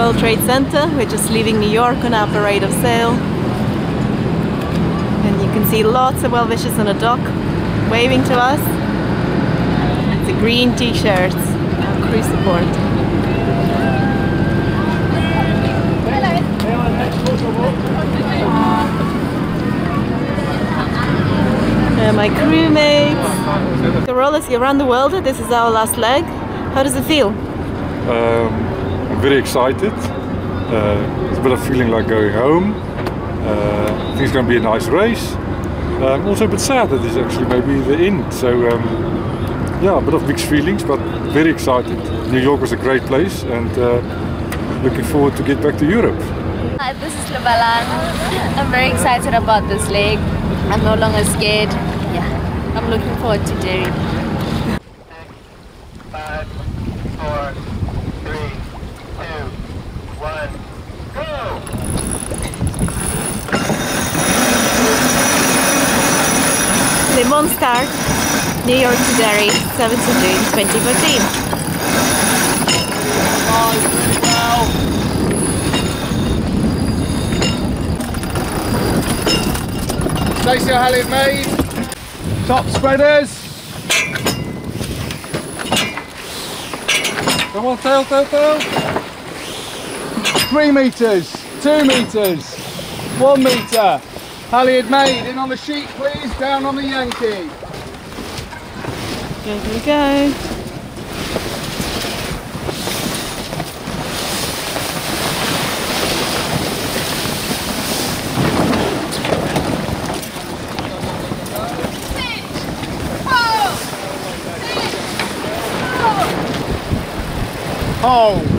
World Trade Center. We're just leaving New York on our parade of sail. And you can see lots of well-wishers on the dock waving to us. It's a green t-shirts, our crew support. My crewmates. So we're all around the world. This is our last leg. How does it feel? I'm very excited. It's a bit of feeling like going home. I think it's going to be a nice race. I'm also a bit sad that it's actually maybe the end. So yeah, a bit of mixed feelings, but very excited. New York was a great place, and looking forward to get back to Europe. Hi, this is Lubalan. I'm very excited about this leg. I'm no longer scared. Yeah, I'm looking forward to Derry. 6, 5, 4, 3, 2, 1, go! Le Mans start, New York to Derry, 7th of June 2014. Stacey O'Halley made. Top spreaders. Come on, tail. 3 meters, 2 meters, 1 meter. Halley had made. In on the sheet, please. Down on the Yankee. Here we go. Oh.